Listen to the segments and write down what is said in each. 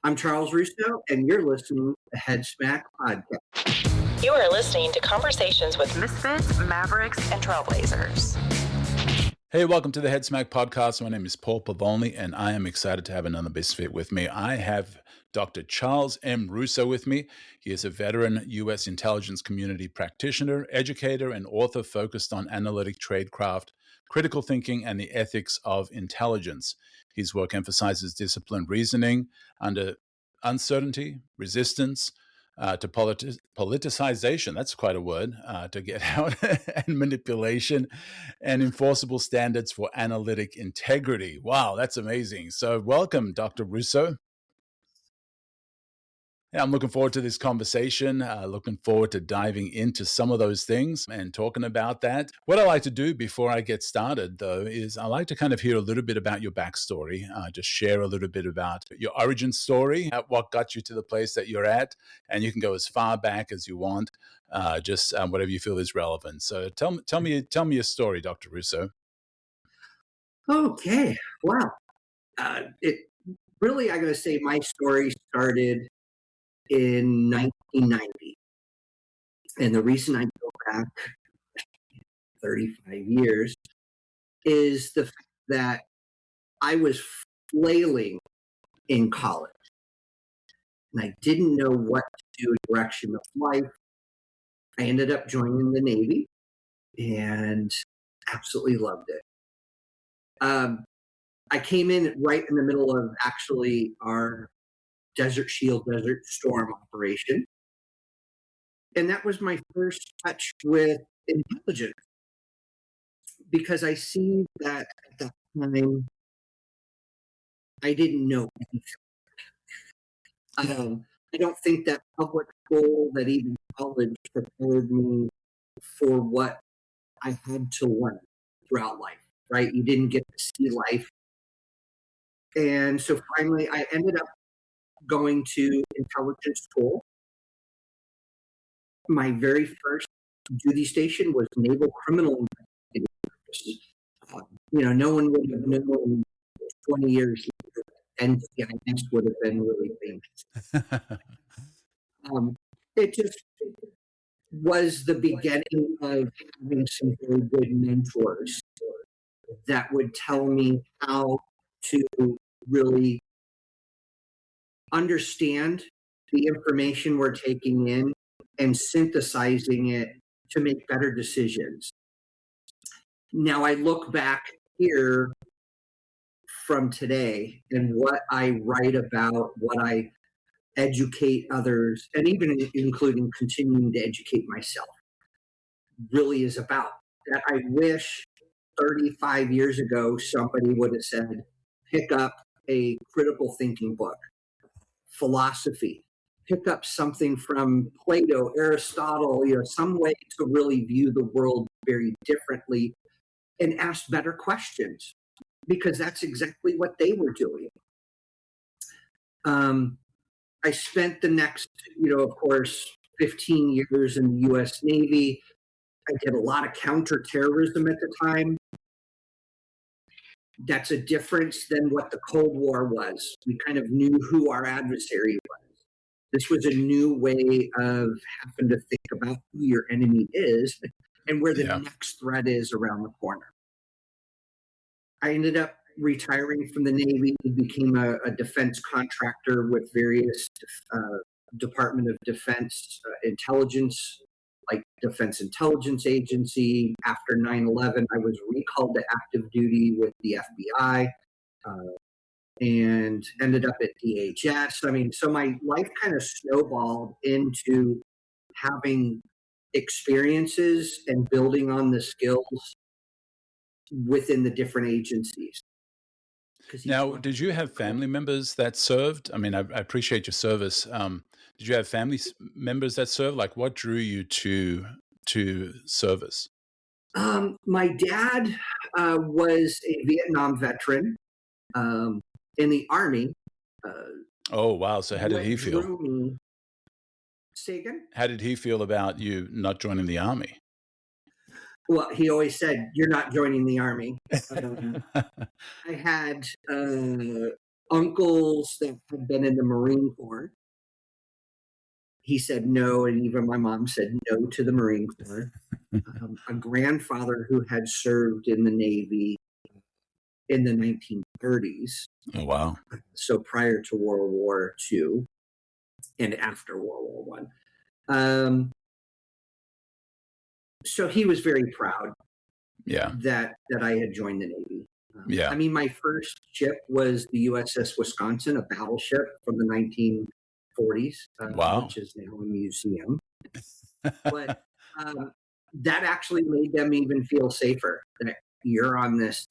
I'm Charles Russo, and you're listening to Head Smack Podcast. You are listening to conversations with misfits, mavericks, and trailblazers. Hey, welcome to the Head Smack Podcast. My name is Paul Pavoni, and I am excited to have another misfit with me. I have Dr. Charles M. Russo with me. He is a veteran U.S. intelligence community practitioner, educator, and author focused on analytic tradecraft, critical thinking, and the ethics of intelligence. His work emphasizes disciplined reasoning under uncertainty, resistance, to politicization, that's quite a word, to get out, and manipulation, and enforceable standards for analytic integrity. Wow, that's amazing. So welcome, Dr. Russo. Yeah, I'm looking forward to this conversation, looking forward to diving into some of those things and talking about that. What I like to do before I get started, though, is I like to kind of hear a little bit about your backstory, just share a little bit about your origin story, what got you to the place that you're at, and you can go as far back as you want, just whatever you feel is relevant. So tell me your story, Dr. Russo. Okay, wow. I got to say my story started in 1990. And the reason I go back 35 years is the fact that I was flailing in college. And I didn't know what to do, direction of life. I ended up joining the Navy and absolutely loved it. I came in right in the middle of actually our Desert Shield, Desert Storm operation. And that was my first touch with intelligence, because I see that at that time, I didn't know anything. I don't think that public school, that even college, prepared me for what I had to learn throughout life, right? You didn't get to see life. And so finally, I ended up going to intelligence school. My very first duty station was Naval Criminal Investigative Service. No one would have known 20 years later, and the NCIS would have been really famous. It just was the beginning of having some very good mentors that would tell me how to really understand the information we're taking in and synthesizing it to make better decisions. Now I look back here from today, and what I write about, what I educate others, and even including continuing to educate myself, really is about that. I wish 35 years ago somebody would have said, pick up a critical thinking book, philosophy, pick up something from Plato, Aristotle, some way to really view the world very differently and ask better questions, because that's exactly what they were doing. I spent the next, of course, 15 years in the U.S. Navy. I did a lot of counterterrorism at the time. That's a difference than what the Cold War was. We kind of knew who our adversary was. This was a new way of having to think about who your enemy is and where the next threat is around the corner. I ended up retiring from the Navy, became a defense contractor with various Department of Defense intelligence, like Defense Intelligence Agency. After 9/11, I was recalled to active duty with the FBI. And ended up at DHS. So my life kind of snowballed into having experiences and building on the skills within the different agencies. Now, did you have family members that served? I appreciate your service. Did you have family members that served? Like, what drew you to service? My dad was a Vietnam veteran. In the Army. Oh, wow. So how did he feel? Say again? How did he feel about you not joining the Army? Well, he always said, you're not joining the Army. I had uncles that had been in the Marine Corps. He said no, and even my mom said no to the Marine Corps. A grandfather who had served in the Navy in the 1930s, Oh, wow. so prior to World War II and after World War One. So he was very proud Yeah. that I had joined the Navy. Yeah. I mean, my first ship was the USS Wisconsin, a battleship from the 1940s, Wow. which is now a museum. But that actually made them even feel safer that you're on this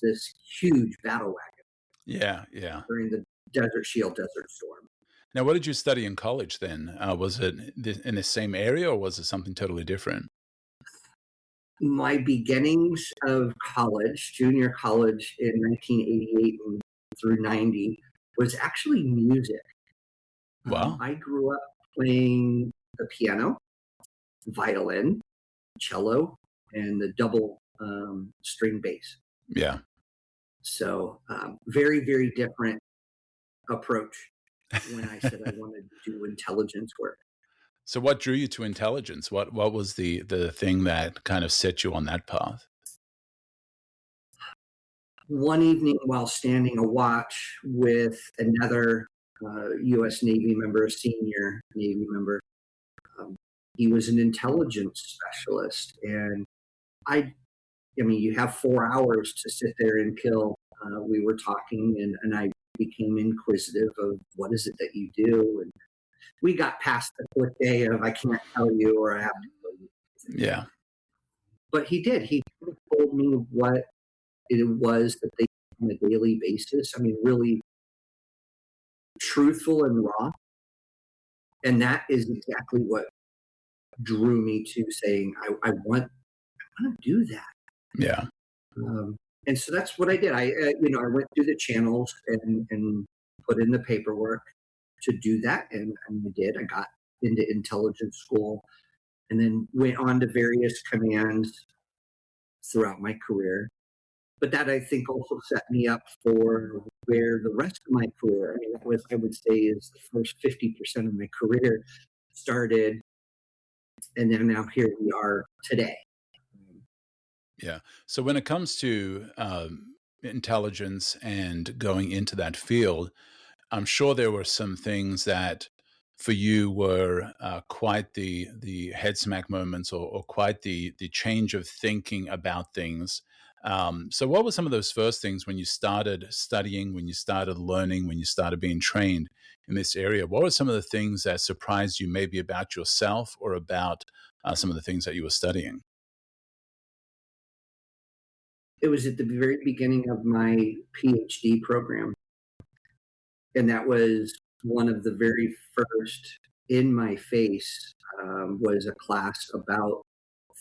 huge battle wagon Yeah. Yeah. during the Desert Shield Desert Storm. Now, what did you study in college then? Was it in the same area or was it something totally different? My beginnings of college, junior college in 1988 and through 90, was actually music. Wow. I grew up playing the piano, violin, cello, and the double string bass. Yeah. So very, very different approach when I said I wanted to do intelligence work. So what drew you to intelligence? What was the thing that kind of set you on that path? One evening while standing a watch with another U.S. Navy member, a senior Navy member, he was an intelligence specialist. And I mean, you have 4 hours to sit there and kill. We were talking and I became inquisitive of what is it that you do? And we got past the quick day of I can't tell you or I have to tell you. Yeah. But he did. He told me what it was that they do on a daily basis. I mean, really truthful and raw. And that is exactly what drew me to saying, I want to do that. Yeah. And so that's what I did. I went through the channels and put in the paperwork to do that. And I did. I got into intelligence school and then went on to various commands throughout my career. But that I think also set me up for where the rest of my career, I mean, that was, I would say, is the first 50% of my career started. And then now here we are today. Yeah. So when it comes to intelligence and going into that field, I'm sure there were some things that for you were quite the head smack moments or quite the change of thinking about things. So what were some of those first things when you started studying, when you started learning, when you started being trained in this area? What were some of the things that surprised you maybe about yourself or about some of the things that you were studying? It was at the very beginning of my Ph.D. program. And that was one of the very first in my face was a class about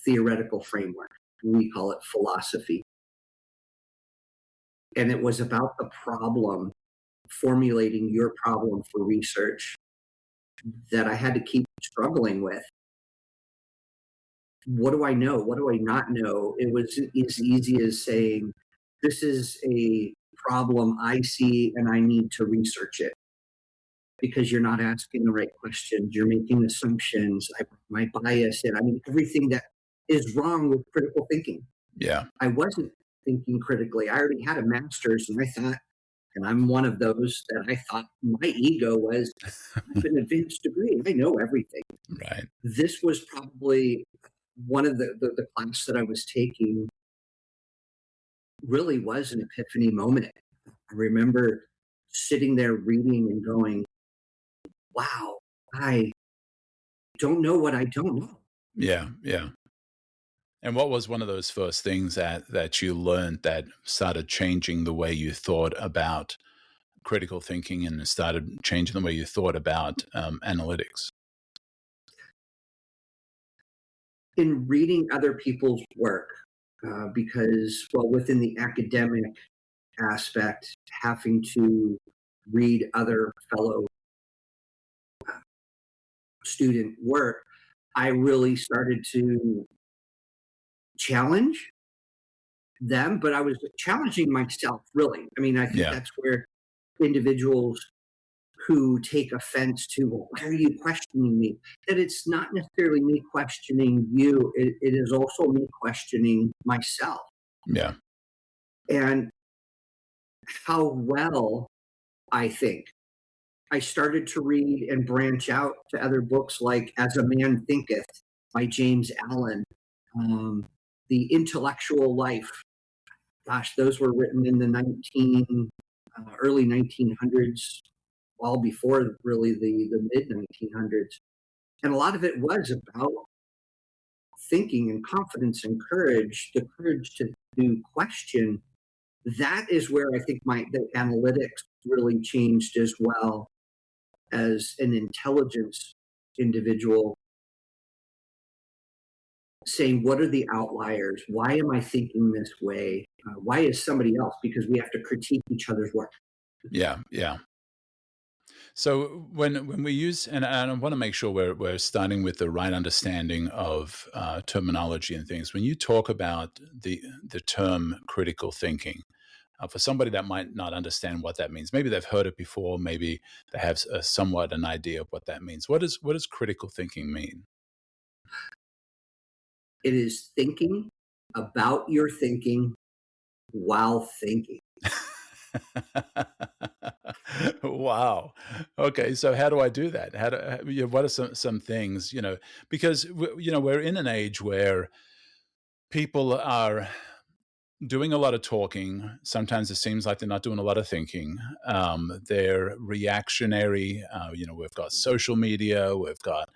theoretical framework. We call it philosophy. And it was about the problem, formulating your problem for research that I had to keep struggling with. What do I know? What do I not know? It was as easy as saying, this is a problem I see and I need to research it because you're not asking the right questions. You're making assumptions. My bias and I mean, everything that is wrong with critical thinking. Yeah. I wasn't thinking critically. I already had a master's and I thought, and I'm one of those that I thought my ego was I have an advanced degree. I know everything. Right. This was probably one of the class that I was taking really was an epiphany moment. I remember sitting there reading and going, wow, I don't know what I don't know. Yeah. Yeah. And what was one of those first things that you learned that started changing the way you thought about critical thinking and started changing the way you thought about analytics? In reading other people's work, because, well, within the academic aspect, having to read other fellow student work, I really started to challenge them, but I was challenging myself, really. I mean, I think Yeah. that's where individuals who take offense to, well, why are you questioning me? That it's not necessarily me questioning you. It is also me questioning myself Yeah. and how well I think. I started to read and branch out to other books like As a Man Thinketh by James Allen, The Intellectual Life. Gosh, those were written in the early 1900s, all before really the mid 1900s. And a lot of it was about thinking and confidence and courage, the courage to question. That is where I think the analytics really changed as well as an intelligence individual, saying, what are the outliers? Why am I thinking this way? Why is somebody else? Because we have to critique each other's work. Yeah. Yeah. So when we use, and I want to make sure we're starting with the right understanding of terminology and things. When you talk about the term critical thinking, for somebody that might not understand what that means, maybe they've heard it before, maybe they have somewhat an idea of what that means. What does critical thinking mean? It is thinking about your thinking while thinking. Wow. Okay. So how do I do that? What are some things, because we're in an age where people are doing a lot of talking. Sometimes it seems like they're not doing a lot of thinking. They're reactionary. We've got social media. We've got,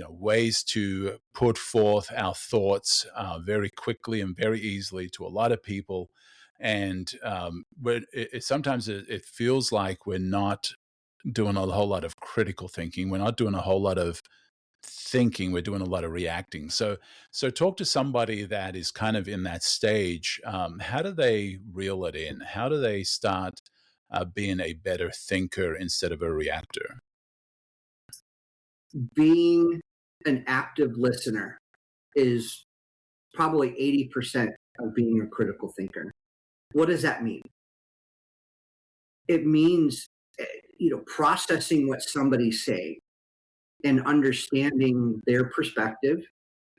ways to put forth our thoughts very quickly and very easily to a lot of people. And sometimes it feels like we're not doing a whole lot of critical thinking. We're not doing a whole lot of thinking. We're doing a lot of reacting. So talk to somebody that is kind of in that stage. How do they reel it in? How do they start being a better thinker instead of a reactor? Being an active listener is probably 80% of being a critical thinker. What does that mean? It means, processing what somebody's saying and understanding their perspective.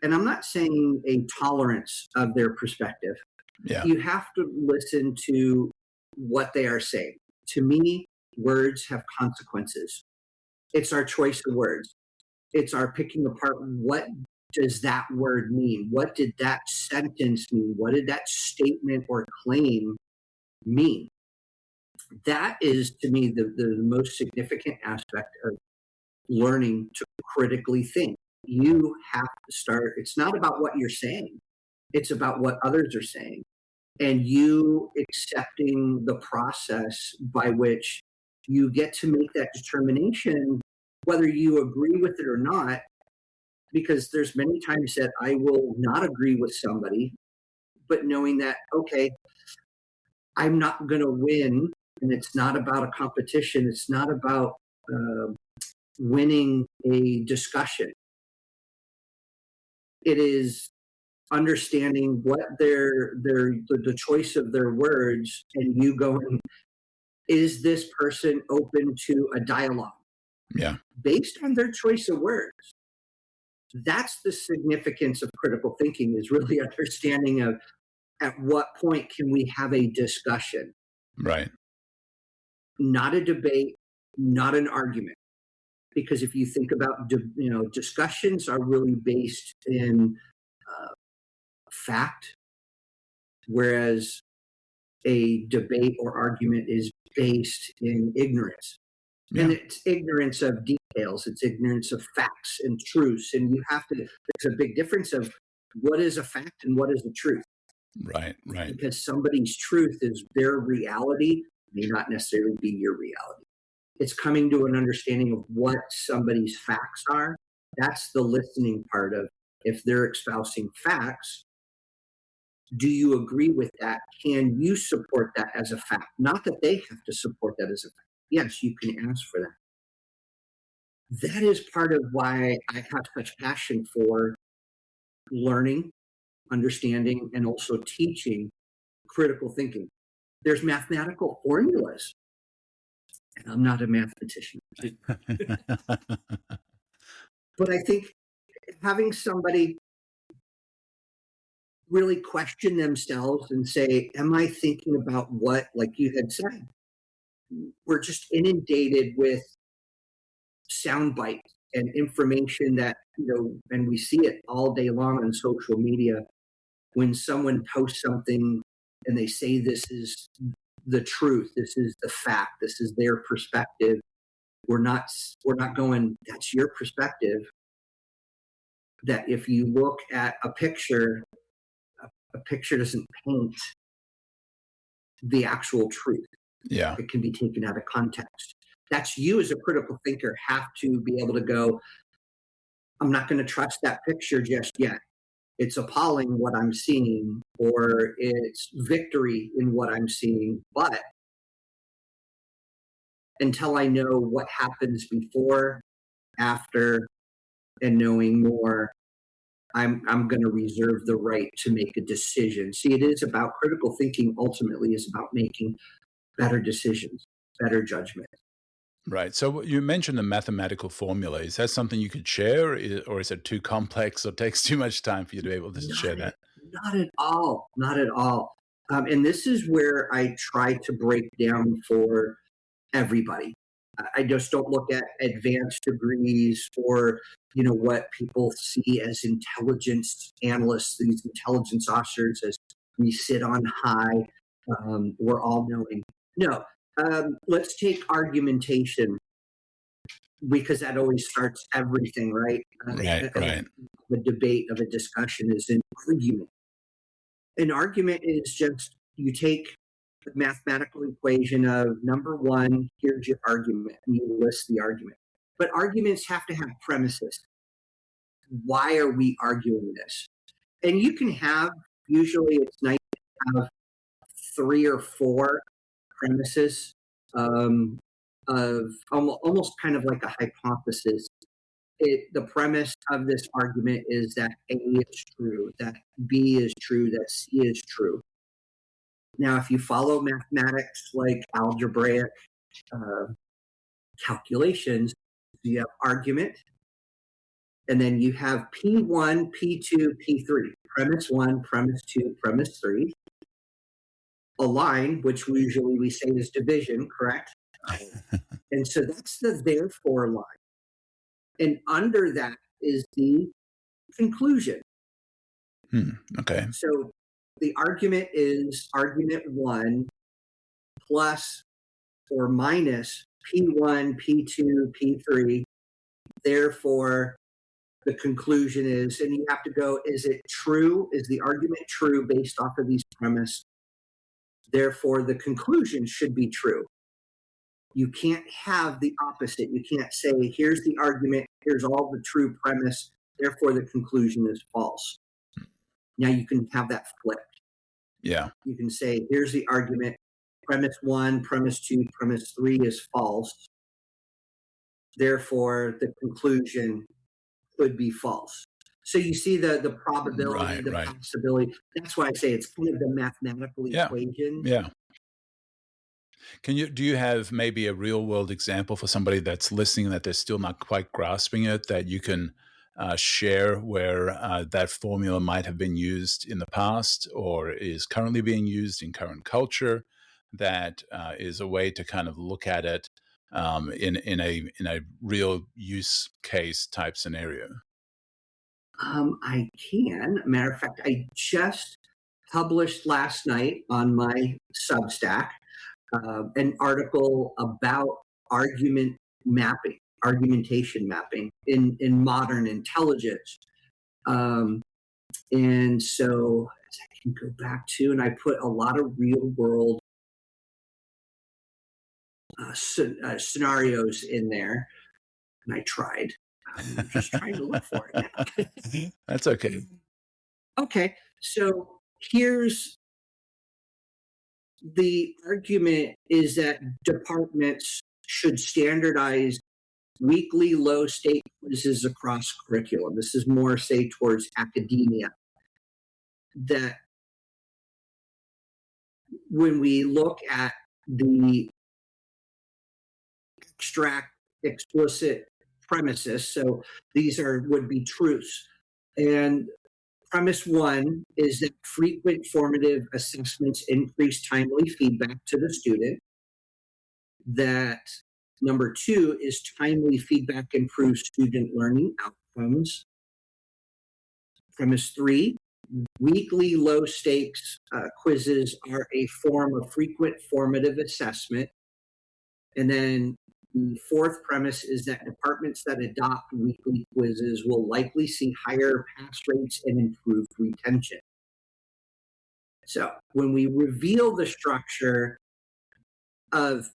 And I'm not saying a tolerance of their perspective. Yeah. You have to listen to what they are saying. To me, words have consequences. It's our choice of words. It's our picking apart, what does that word mean? What did that sentence mean? What did that statement or claim mean? That is, to me, the most significant aspect of learning to critically think. You have to start, it's not about what you're saying, it's about what others are saying. And you accepting the process by which you get to make that determination, whether you agree with it or not, because there's many times that I will not agree with somebody, but knowing that, okay, I'm not going to win, and it's not about a competition. It's not about winning a discussion. It is understanding what the choice of their words, and you going, is this person open to a dialogue? Yeah. Based on their choice of words. That's the significance of critical thinking, is really understanding of at what point can we have a discussion? Right. Not a debate, not an argument. Because if you think about, discussions are really based in fact, whereas a debate or argument is based in ignorance. Yeah. And it's ignorance of details, it's ignorance of facts and truths. And you have to, there's a big difference of what is a fact and what is the truth. Right. Because somebody's truth is their reality, may not necessarily be your reality. It's coming to an understanding of what somebody's facts are. That's the listening part of, if they're espousing facts, do you agree with that? Can you support that as a fact? Not that they have to support that as a fact. Yes, you can ask for that. That is part of why I have such passion for learning, understanding, and also teaching critical thinking. There's mathematical formulas And I'm not a mathematician. But I think having somebody really question themselves and say, am I thinking about what, like you had said, we're just inundated with sound bites and information that, and we see it all day long on social media. When someone posts something and they say this is the truth, this is the fact, this is their perspective, we're not going, that's your perspective. That if you look at a picture doesn't paint the actual truth. Yeah. It can be taken out of context. That's you as a critical thinker have to be able to go, I'm not going to trust that picture just yet. It's appalling what I'm seeing, or it's victory in what I'm seeing. But until I know what happens before, after, and knowing more, I'm going to reserve the right to make a decision. See, it is about critical thinking. Ultimately, is about making better decisions, better judgment. Right. So you mentioned a mathematical formula. Is that something you could share, or is it too complex or takes too much time for you to be able to share that? Not at all. Not at all. And this is where I try to break down for everybody. I just don't look at advanced degrees or what people see as intelligence analysts, these intelligence officers, as we sit on high. We're all knowing. No, let's take argumentation, because that always starts everything, right? Right. The debate of a discussion is an argument. An argument is just you take the mathematical equation of number one, here's your argument, and you list the argument. But arguments have to have premises. Why are we arguing this? And you can have, usually it's nice to have 3 or 4 premises of almost kind of like a hypothesis. The premise of this argument is that A is true, that B is true, that C is true. Now, if you follow mathematics like algebraic calculations, you have argument, and then you have P1, P2, P3, premise 1, premise 2, premise 3. A line, which we say is division, correct? And so that's the therefore line. And under that is the conclusion. Okay. So the argument is argument 1 plus or minus P1, P2, P3. Therefore, the conclusion is, and you have to go, is it true? Is the argument true based off of these premises? Therefore, the conclusion should be true. You can't have the opposite. You can't say, here's the argument, here's all the true premise, therefore the conclusion is false. Now you can have that flipped. Yeah. You can say, here's the argument, premise 1, premise 2, premise 3 is false. Therefore, the conclusion could be false. So you see the probability, the possibility. That's why I say it's kind of the mathematical equation. Yeah. Do you have maybe a real world example for somebody that's listening that they're still not quite grasping it, that you can share where that formula might have been used in the past or is currently being used in current culture, that is a way to kind of look at it in a real use case type scenario? I can. Matter of fact, I just published last night on my Substack an article about argumentation mapping in modern intelligence. And so I can go back to, and I put a lot of real world scenarios in there, and I tried. I'm just trying to look for it now. That's okay. Okay, so here's the argument is that departments should standardize weekly low-stake quizzes across curriculum. This is more, say, towards academia. That when we look at the abstract, explicit premises. So these would be truths. And premise one is that frequent formative assessments increase timely feedback to the student. That number two is timely feedback improves student learning outcomes. Premise three, weekly low stakes quizzes are a form of frequent formative assessment. And then the fourth premise is that departments that adopt weekly quizzes will likely see higher pass rates and improved retention. So when we reveal the structure of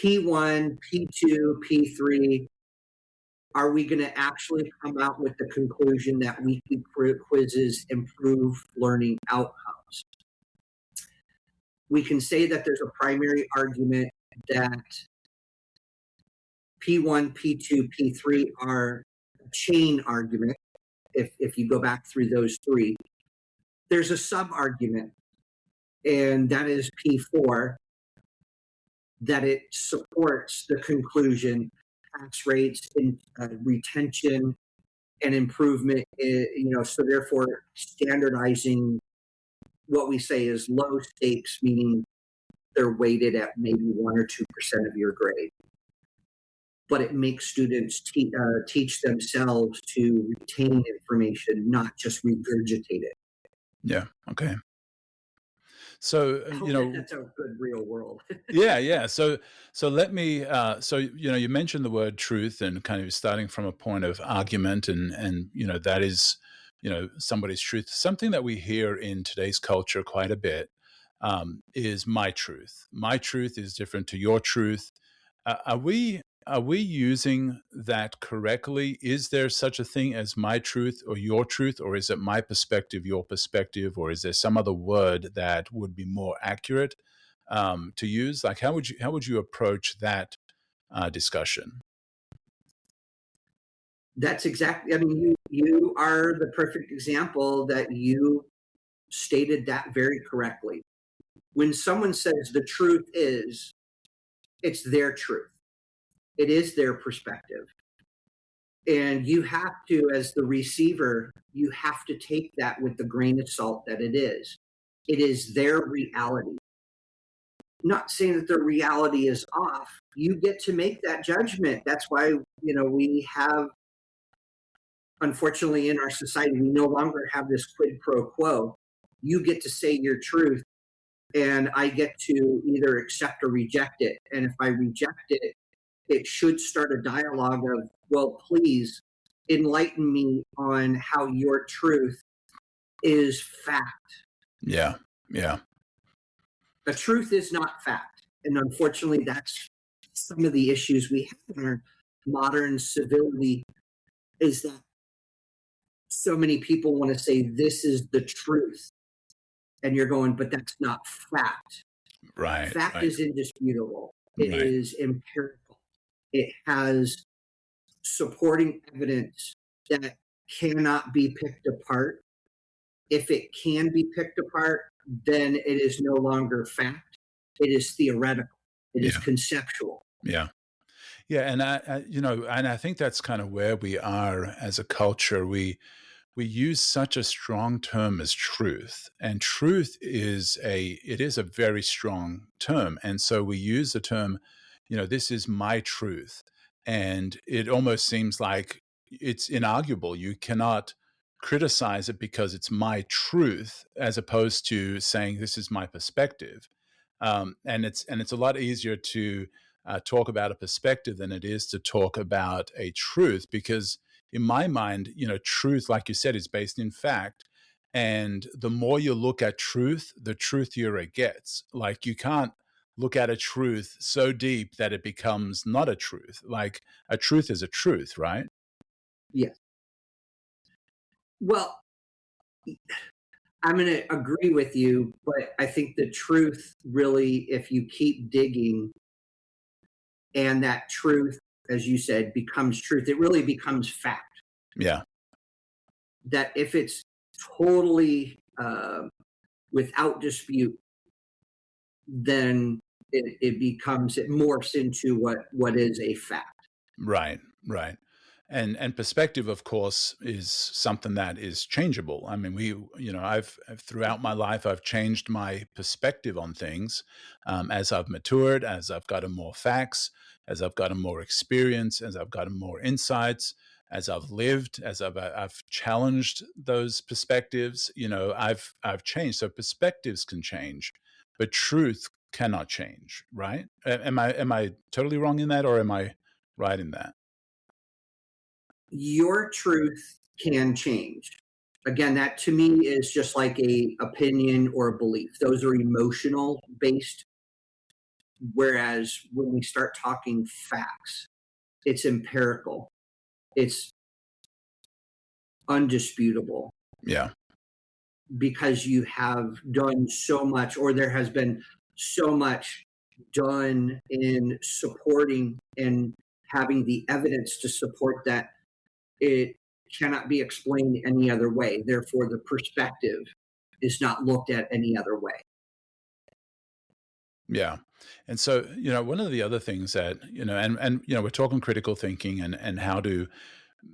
P1, P2, P3, are we going to actually come out with the conclusion that weekly quizzes improve learning outcomes? We can say that there's a primary argument that P1, P2, P3 are a chain argument. If you go back through those three, there's a sub-argument, and that is P4, that it supports the conclusion pass rates and retention and improvement, so therefore standardizing what we say is low stakes, meaning they're weighted at maybe 1 or 2% of your grade. But it makes students teach themselves to retain information, not just regurgitate it. Yeah. Okay. So, that's a good real world. yeah. So let me, you mentioned the word truth and kind of starting from a point of argument and, that is, somebody's truth. Something that we hear in today's culture quite a bit is my truth. My truth is different to your truth. Are we using that correctly? Is there such a thing as my truth or your truth, or is it my perspective, your perspective, or is there some other word that would be more accurate to use? Like, how would you approach that discussion? That's exactly. I mean, you are the perfect example that you stated that very correctly. When someone says the truth is, it's their truth. It is their perspective. And you have to, as the receiver, you have to take that with the grain of salt that it is. It is their reality. Not saying that their reality is off. You get to make that judgment. That's why, we have, unfortunately, in our society, we no longer have this quid pro quo. You get to say your truth, and I get to either accept or reject it. And if I reject it, it should start a dialogue of, well, please enlighten me on how your truth is fact. Yeah. The truth is not fact. And unfortunately, that's some of the issues we have in our modern civility, is that so many people want to say this is the truth. And you're going, but that's not fact. Right. Fact is indisputable. It Right. is empirical. It has supporting evidence that cannot be picked apart. If it can be picked apart, then it is no longer fact. It is theoretical. It is conceptual. Yeah. And I think that's kind of where we are as a culture. We use such a strong term as truth, and truth is a very strong term. And so we use the term, this is my truth. And it almost seems like it's inarguable. You cannot criticize it because it's my truth, as opposed to saying this is my perspective. And it's a lot easier to talk about a perspective than it is to talk about a truth, because in my mind, truth, like you said, is based in fact. And the more you look at truth, the truthier it gets. Like, you can't look at a truth so deep that it becomes not a truth. Like, a truth is a truth, right? Yes. Well, I'm going to agree with you, but I think the truth really, if you keep digging and that truth, as you said, becomes truth, it really becomes fact. Yeah. That if it's totally without dispute, then it morphs into what is a fact. Right, right. And perspective, of course, is something that is changeable. I mean, I've throughout my life, I've changed my perspective on things as I've matured, as I've gotten more facts, as I've gotten more experience, as I've gotten more insights, as I've lived, as I've challenged those perspectives. I've changed. So perspectives can change, but truth cannot change. Right? Am I totally wrong in that, or am I right in that? Your truth can change. Again, that to me is just like a opinion or a belief. Those are emotional based, whereas when we start talking facts, it's empirical. It's undisputable Yeah. because you have done so much, or there has been so much done in supporting and having the evidence to support that it cannot be explained any other way. Therefore, the perspective is not looked at any other way. Yeah. And so, one of the other things that, we're talking critical thinking and how to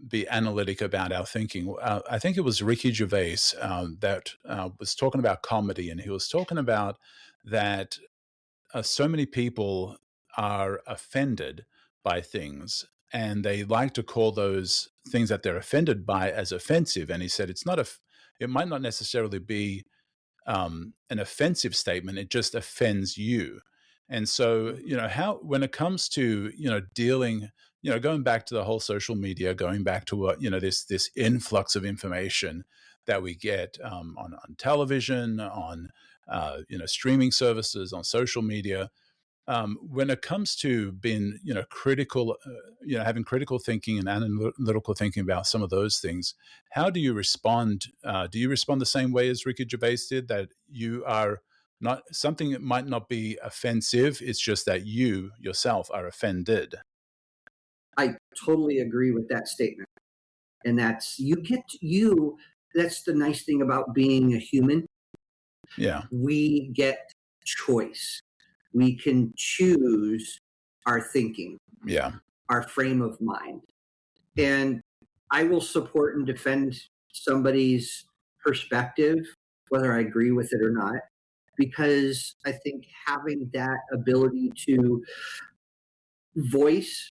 be analytic about our thinking. I think it was Ricky Gervais that was talking about comedy, and he was talking about that so many people are offended by things, and they like to call those things that they're offended by as offensive. And he said it might not necessarily be an offensive statement; it just offends you. And so, how when it comes to dealing, going back to the whole social media, going back to what this influx of information that we get on television, on streaming services, on social media, when it comes to being critical, having critical thinking and analytical thinking about some of those things, how do you respond? Do you respond the same way as Ricky Gervais did, that you are not something that might not be offensive, it's just that you yourself are offended? I totally agree with that statement. And that's that's the nice thing about being a human. Yeah. We get choice. We can choose our thinking, Yeah. our frame of mind. And I will support and defend somebody's perspective, whether I agree with it or not, because I think having that ability to voice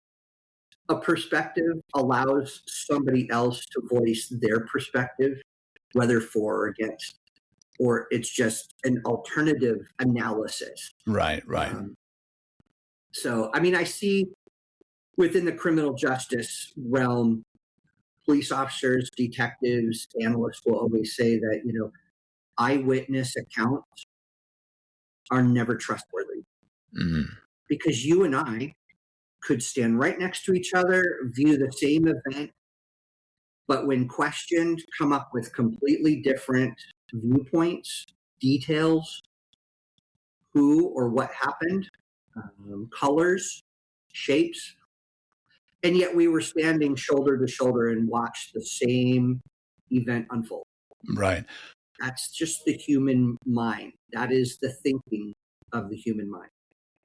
a perspective allows somebody else to voice their perspective, whether for or against, or it's just an alternative analysis. Right. Right. So, I mean, I see within the criminal justice realm, police officers, detectives, analysts will always say that, eyewitness accounts are never trustworthy Mhm. because you and I could stand right next to each other, view the same event, but when questioned, come up with completely different viewpoints, details, who or what happened, colors, shapes, and yet we were standing shoulder to shoulder and watched the same event unfold. Right. That's just the human mind. That is the thinking of the human mind.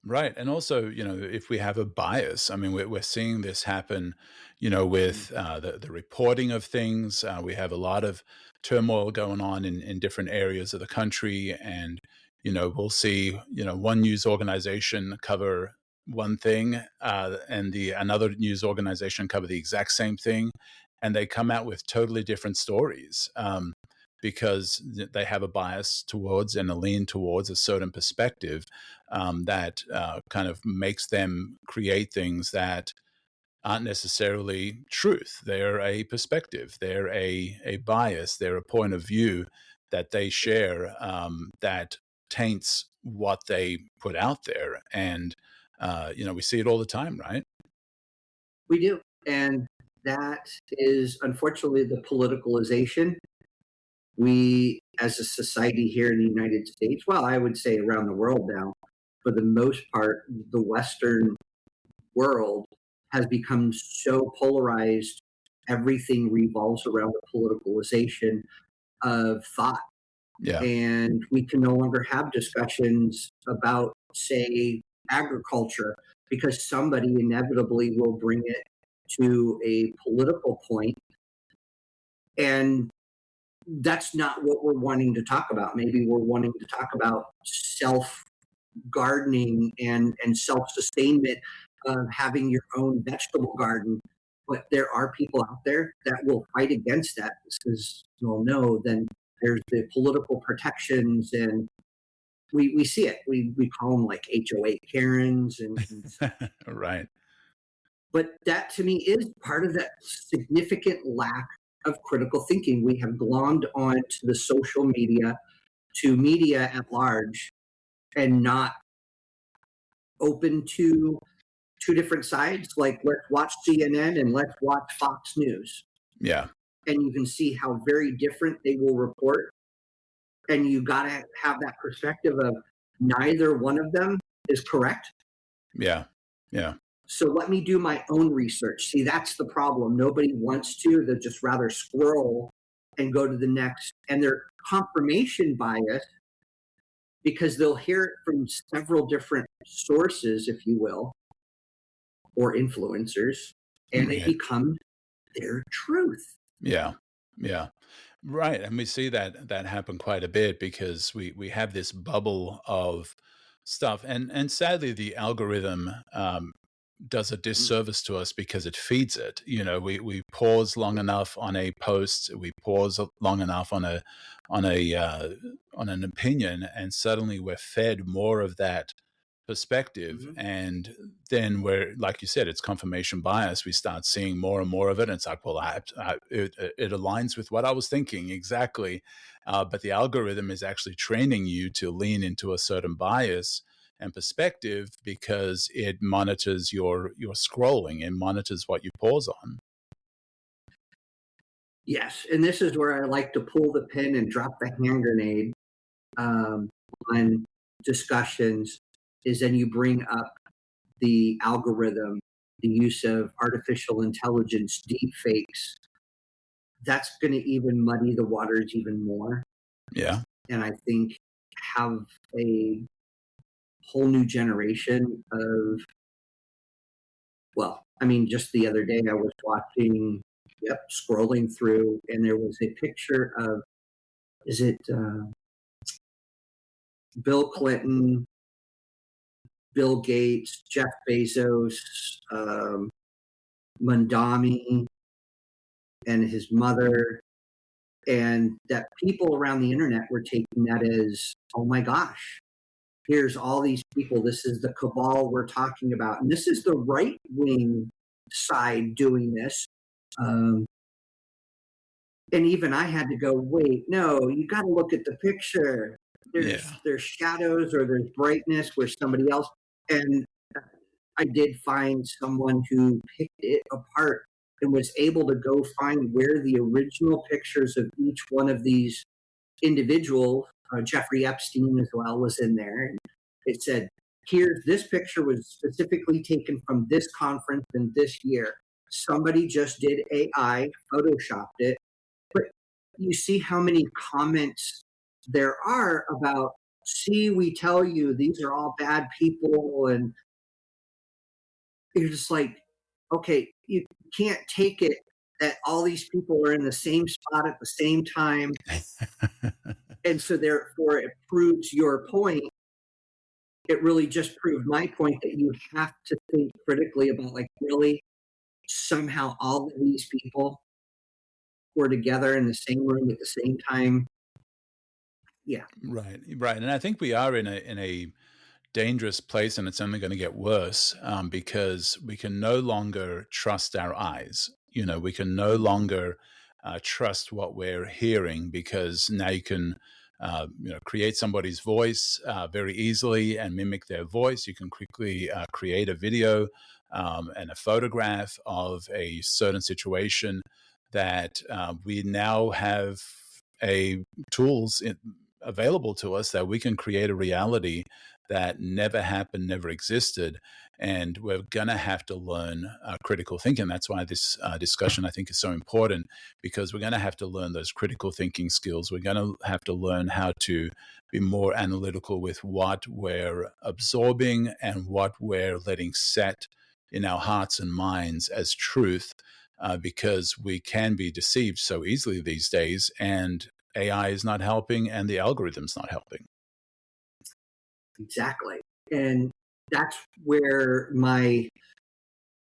Right. And also, if we have a bias, I mean, we're seeing this happen, with the reporting of things. We have a lot of turmoil going on in different areas of the country. And, we'll see, one news organization cover one thing and another news organization cover the exact same thing. And they come out with totally different stories. Because they have a bias towards and a lean towards a certain perspective that kind of makes them create things that aren't necessarily truth. They're a perspective, they're a bias, they're a point of view that they share that taints what they put out there. And, we see it all the time, right? We do. And that is unfortunately the politicalization. We, as a society here in the United States, well, I would say around the world now, for the most part, the Western world has become so polarized. Everything revolves around the politicalization of thought. Yeah. And we can no longer have discussions about say, agriculture, because somebody inevitably will bring it to a political point, and that's not what we're wanting to talk about. Maybe we're wanting to talk about self gardening and self sustainment, having your own vegetable garden. But there are people out there that will fight against that because, well, no, then there's the political protections, and we see it. We call them like HOA Karens, Right. but that to me is part of that significant lack of critical thinking. We have glommed on to the social media, to media at large, and not open to two different sides. Like, let's watch CNN and let's watch Fox News. Yeah. And you can see how very different they will report. And you got to have that perspective of neither one of them is correct. Yeah. Yeah. So let me do my own research. See, that's the problem. Nobody wants to. They'll just rather scroll and go to the next. And they're confirmation bias because they'll hear it from several different sources, if you will, or influencers, and it becomes their truth. Yeah. Yeah. Right. And we see that happen quite a bit because we have this bubble of stuff. And sadly the algorithm does a disservice to us because it feeds it. We pause long enough on a post, we pause long enough on an opinion, and suddenly we're fed more of that perspective. And then we're, like you said, it's confirmation bias. We start seeing more and more of it, and it's like, well, it aligns with what I was thinking exactly. But the algorithm is actually training you to lean into a certain bias and perspective because it monitors your scrolling and monitors what you pause on. Yes, and this is where I like to pull the pin and drop the hand grenade on discussions, is then you bring up the algorithm, the use of artificial intelligence, deep fakes. That's going to even muddy the waters even more. Yeah. And I think have a whole new generation of, well, I mean, just the other day I was watching, scrolling through, and there was a picture of, is it Bill Clinton, Bill Gates, Jeff Bezos, Mandami, and his mother, and that people around the internet were taking that as, oh my gosh, here's all these people. This is the cabal we're talking about. And this is the right wing side doing this. And even I had to go, wait, no, you got to look at the picture. There's shadows or there's brightness where somebody else. And I did find someone who picked it apart and was able to go find where the original pictures of each one of these individuals, Jeffrey Epstein as well, was in there. And it said, this picture was specifically taken from this conference in this year. Somebody just did AI, photoshopped it. But you see how many comments there are about, see, we tell you these are all bad people. And you're just like, okay, you can't take it that all these people are in the same spot at the same time. And so therefore it proves your point. It really just proved my point that you have to think critically about, like, really, somehow all of these people were together in the same room at the same time. Yeah. Right. And I think we are in a dangerous place, and it's only going to get worse because we can no longer trust our eyes. We can no longer trust what we're hearing, because now you can create somebody's voice very easily and mimic their voice. You can quickly create a video and a photograph of a certain situation that we now have tools available to us that we can create a reality that never happened, never existed. And we're going to have to learn critical thinking. That's why this discussion, I think, is so important, because we're going to have to learn those critical thinking skills. We're going to have to learn how to be more analytical with what we're absorbing and what we're letting set in our hearts and minds as truth, because we can be deceived so easily these days, and AI is not helping and the algorithm's not helping. Exactly. And that's where my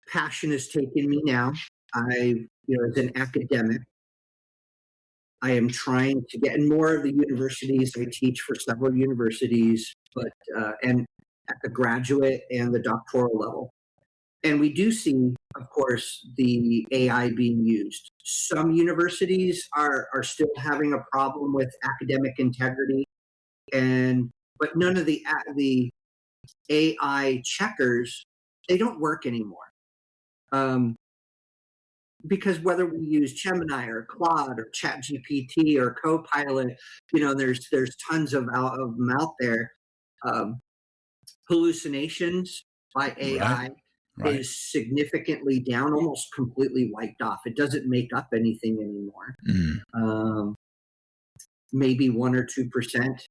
passion has taken me now. As an academic, I am trying to get in more of the universities. I teach for several universities, and at the graduate and the doctoral level. And we do see, of course, the AI being used. Some universities are still having a problem with academic integrity, but none of the AI checkers, they don't work anymore. Because whether we use Gemini or Claude or ChatGPT or Copilot, there's tons of them out there. Hallucinations by AI Right. is significantly down, almost completely wiped off. It doesn't make up anything anymore. Maybe 1 or 2%.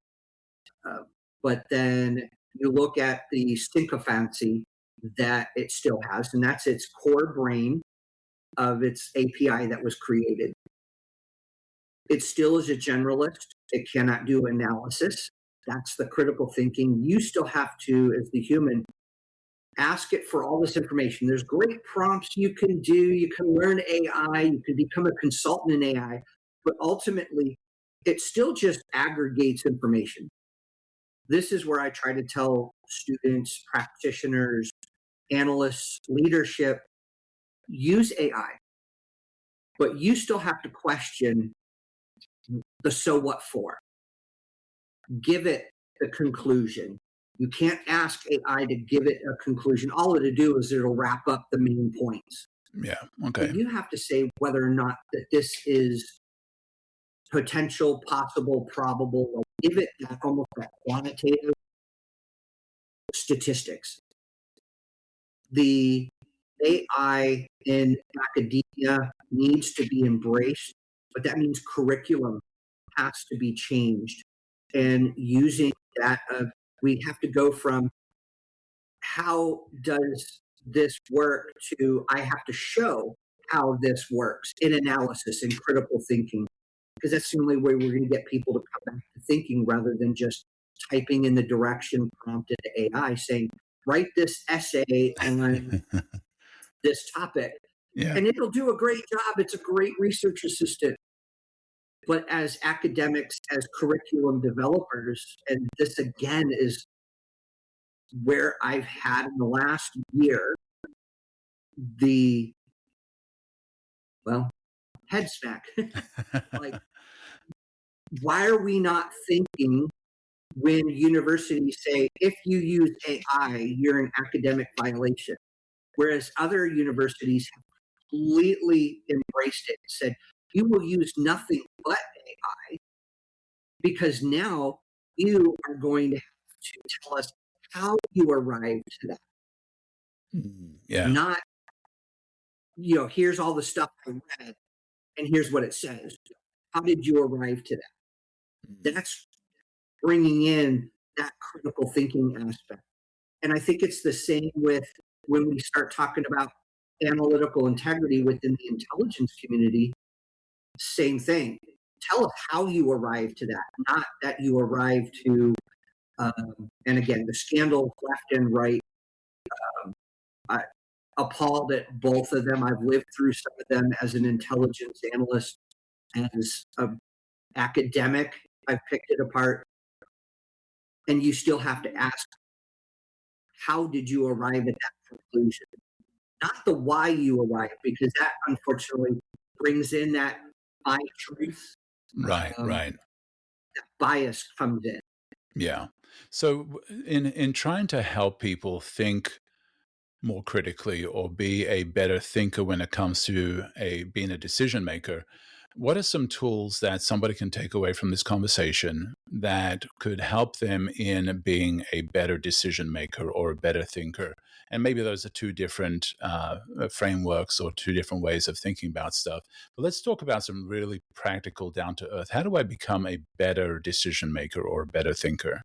But then you look at the sycophancy that it still has, and that's its core brain of its API that was created. It still is a generalist. It cannot do analysis. That's the critical thinking. You still have to, as the human, ask it for all this information. There's great prompts you can do. You can learn AI. You can become a consultant in AI. But ultimately, it still just aggregates information. This is where I try to tell students, practitioners, analysts, leadership, use AI. But you still have to question the so what for. Give it the conclusion. You can't ask AI to give it a conclusion. All it'll do is it'll wrap up the main points. Yeah. Okay. But you have to say whether or not that this is potential, possible, probable. Give it that almost that quantitative statistics. The AI in academia needs to be embraced, but that means curriculum has to be changed. And using that, we have to go from how does this work to I have to show how this works in analysis and critical thinking, because that's the only way we're going to get people to come back to thinking rather than just typing in the direction prompted to AI saying, write this essay on this topic. Yeah. And it'll do a great job. It's a great research assistant. But as academics, as curriculum developers, and this again is where I've had in the last year the, head smack. Like, why are we not thinking when universities say, if you use AI, you're an academic violation? Whereas other universities have completely embraced it and said, you will use nothing but AI because now you are going to have to tell us how you arrived to that. Yeah. Not, here's all the stuff I read and here's what it says. How did you arrive to that? That's bringing in that critical thinking aspect. And I think it's the same with when we start talking about analytical integrity within the intelligence community. Same thing. Tell us how you arrived to that, not that you arrived to, and again, the scandals left and right. I appalled at both of them. I've lived through some of them as an intelligence analyst, as an academic. I've picked it apart. And you still have to ask, how did you arrive at that conclusion? Not the why you arrived, because that unfortunately brings in that my truth. Right. That bias comes in. Yeah. So in trying to help people think more critically or be a better thinker when it comes to being a decision maker, What are some tools that somebody can take away from this conversation that could help them in being a better decision maker or a better thinker? And maybe those are two different frameworks or two different ways of thinking about stuff. But let's talk about some really practical, down to earth. How do I become a better decision maker or a better thinker?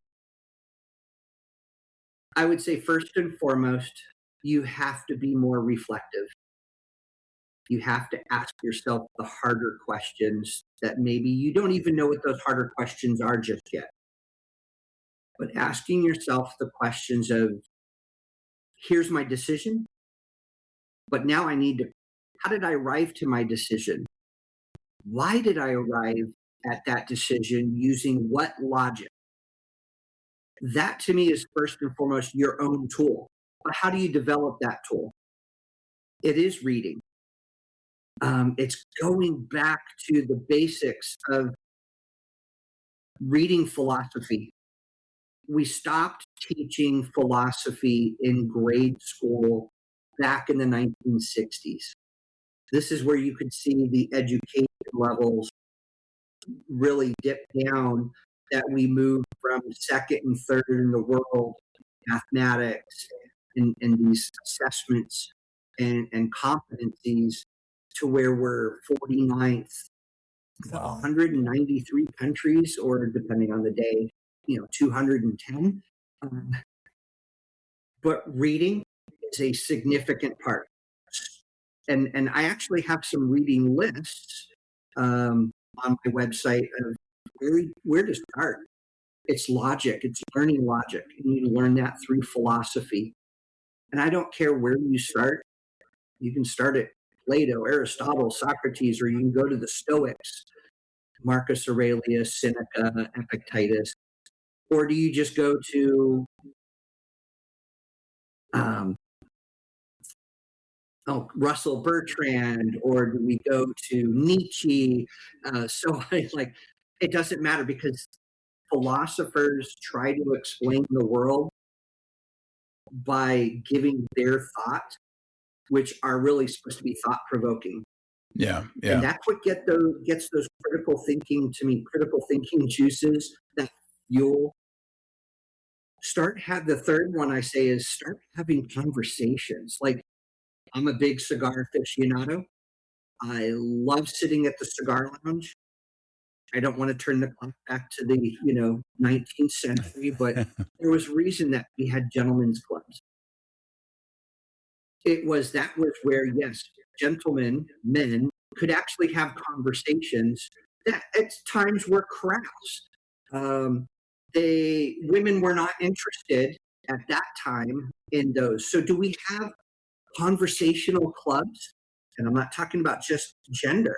I would say first and foremost, you have to be more reflective. You have to ask yourself the harder questions that maybe you don't even know what those harder questions are just yet. But asking yourself the questions of, here's my decision, but now I need to, how did I arrive to my decision? Why did I arrive at that decision using what logic? That to me is first and foremost your own tool. But how do you develop that tool? It is reading. It's going back to the basics of reading philosophy. We stopped teaching philosophy in grade school back in the 1960s. This is where you could see the education levels really dip down, that we moved from second and third in the world, mathematics and these assessments and competencies, to where we're 49th, Wow. 193 countries, or depending on the day, 210. Um, but reading is a significant part. And I actually have some reading lists on my website of where to start. It's logic, it's learning logic. You need to learn that through philosophy. And I don't care where you start. You can start at Plato, Aristotle, Socrates, or you can go to the Stoics, Marcus Aurelius, Seneca, Epictetus. Or do you just go to Russell Bertrand, or do we go to Nietzsche? So it doesn't matter, because philosophers try to explain the world by giving their thought, which are really supposed to be thought provoking. Yeah, And yeah. that's what gets those critical thinking, to me, critical thinking juices that fuel. The third one I say is start having conversations. Like, I'm a big cigar aficionado. I love sitting at the cigar lounge. I don't want to turn the clock back to the 19th century, but there was a reason that we had gentlemen's clubs. That was where, yes, gentlemen, men could actually have conversations that at times were crass. Women were not interested at that time in those. So do we have conversational clubs? And I'm not talking about just gender.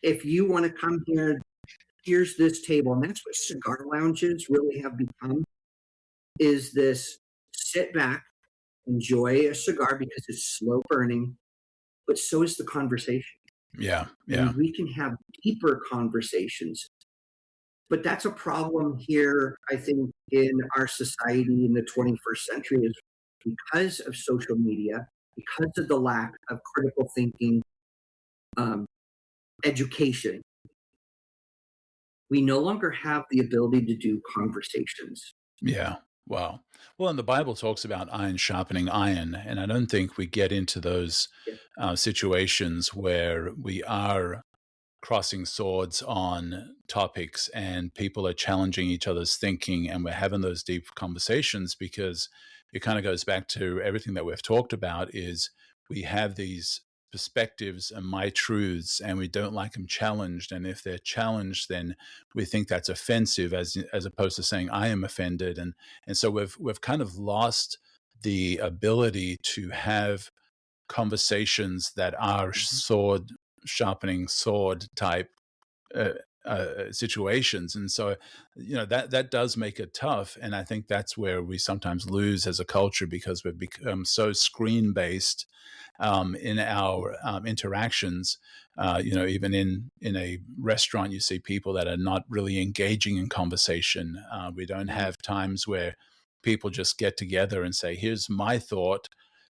If you want to come here, here's this table. And that's what cigar lounges really have become, is this sit back, enjoy a cigar because it's slow burning, but so is the conversation. Yeah, yeah. And we can have deeper conversations. But that's a problem here, I think, in our society in the 21st century, is because of social media, because of the lack of critical thinking, education. We no longer have the ability to do conversations. Yeah. Wow. Well, and the Bible talks about iron sharpening iron, and I don't think we get into those situations where we are crossing swords on topics and people are challenging each other's thinking, and we're having those deep conversations, because it kind of goes back to everything that we've talked about. Is we have these perspectives and my truths, and we don't like them challenged, and if they're challenged, then we think that's offensive, as opposed to saying I am offended. And so we've kind of lost the ability to have conversations that are sword sharpening sword type situations. And so that does make it tough, and I think that's where we sometimes lose as a culture, because we've become so screen based in our interactions. Even in a restaurant, you see people that are not really engaging in conversation. We don't have times where people just get together and say, here's my thought,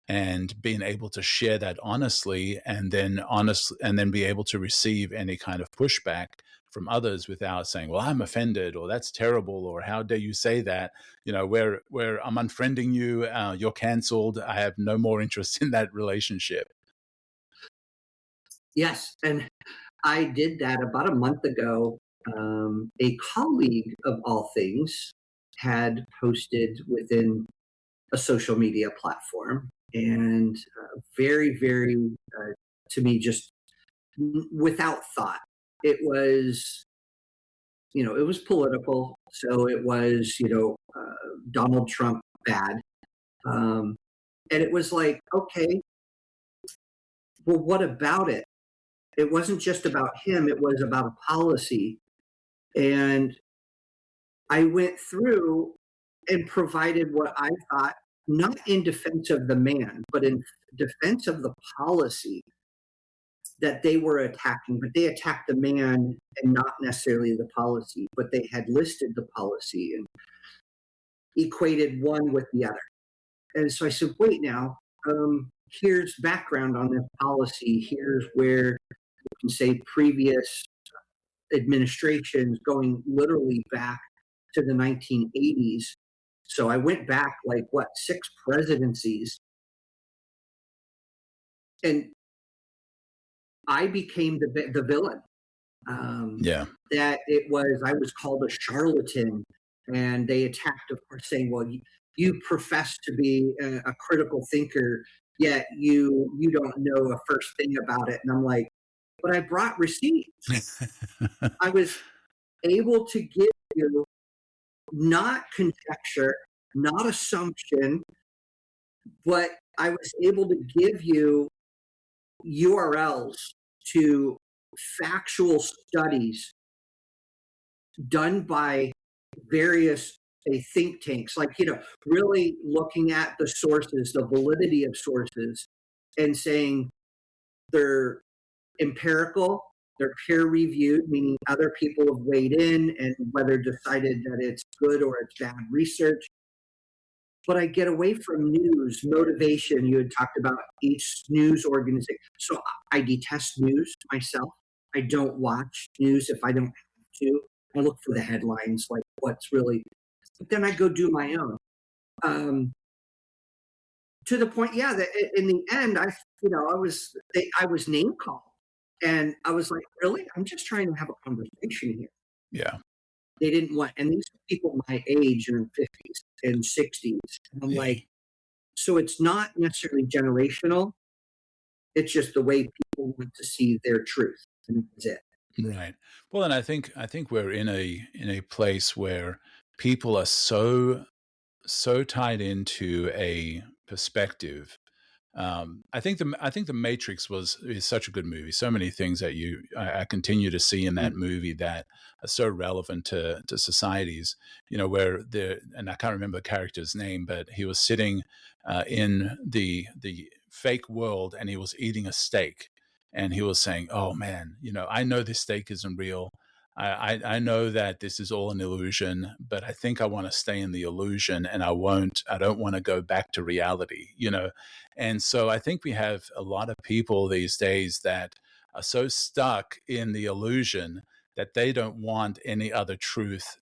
and being able to share that honestly, and then be able to receive any kind of pushback from others without saying, well, I'm offended, or that's terrible, or how dare you say that, where I'm unfriending you, you're canceled, I have no more interest in that relationship. Yes, and I did that about a month ago. A colleague of all things had posted within a social media platform, and very, very, to me, just without thought. It was, it was political. So it was, Donald Trump bad. And it was like, okay, well, what about it? It wasn't just about him, it was about a policy. And I went through and provided what I thought, not in defense of the man, but in defense of the policy that they were attacking. But they attacked the man and not necessarily the policy, but they had listed the policy and equated one with the other. And so I said, wait now, here's background on this policy. Here's where you can say previous administrations going literally back to the 1980s. So I went back like, 6 presidencies. And I became the villain. Yeah. That I was called a charlatan. And they attacked, of course, saying, well, you profess to be a critical thinker, yet you don't know a first thing about it. And I'm like, but I brought receipts. I was able to give you not conjecture, not assumption, but I was able to give you URLs to factual studies done by various think tanks, like, really looking at the sources, the validity of sources, and saying they're empirical, they're peer reviewed, meaning other people have weighed in and whether decided that it's good or it's bad research. But I get away from news, motivation. You had talked about each news organization. So I detest news myself. I don't watch news if I don't have to. I look for the headlines, like what's really, but then I go do my own. To the point, yeah, that in the end, I was name called, and I was like, really? I'm just trying to have a conversation here. Yeah. They didn't want, and these are people my age in their 50s and 60s. And I'm like, so it's not necessarily generational. It's just the way people want to see their truth, and that's it. Right. Well, and I think we're in a place where people are so tied into a perspective. I think the Matrix is such a good movie. So many things that I continue to see in that movie that are so relevant to societies. Where and I can't remember the character's name, but he was sitting in the fake world and he was eating a steak, and he was saying, "Oh man, I know this steak isn't real. I know that this is all an illusion, but I think I want to stay in the illusion, and I don't want to go back to reality, And so I think we have a lot of people these days that are so stuck in the illusion that they don't want any other truth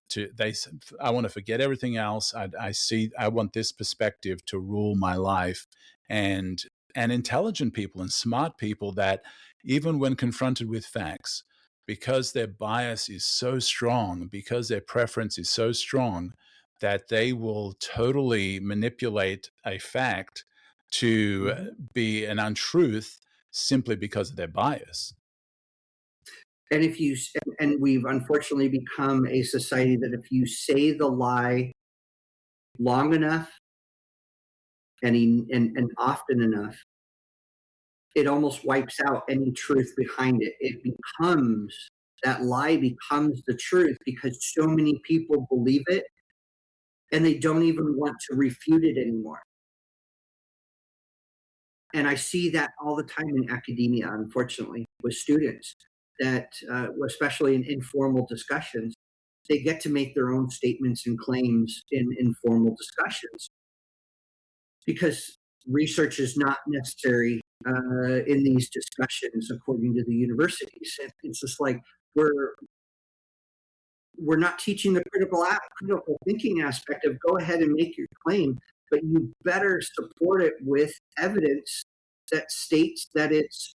I want to forget everything else. I want this perspective to rule my life. And intelligent people and smart people that even when confronted with facts, because their bias is so strong, because their preference is so strong, that they will totally manipulate a fact to be an untruth simply because of their bias. And and we've unfortunately become a society that if you say the lie long enough and often enough, it almost wipes out any truth behind it. That lie becomes the truth because so many people believe it and they don't even want to refute it anymore. And I see that all the time in academia, unfortunately, with students that, especially in informal discussions, they get to make their own statements and claims in informal discussions because research is not necessary in these discussions, according to the universities. It's just like we're not teaching the critical thinking aspect of go ahead and make your claim, but you better support it with evidence that states that it's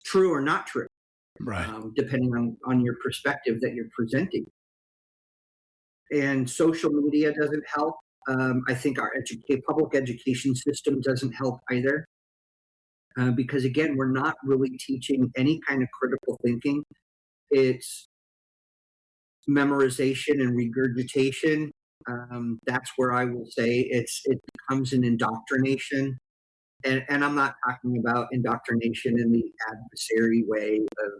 true or not true, Right. depending on your perspective that you're presenting. And social media doesn't help. I think our public education system doesn't help either, because again, we're not really teaching any kind of critical thinking. It's memorization and regurgitation. That's where I will say it becomes an indoctrination. And I'm not talking about indoctrination in the adversary way of,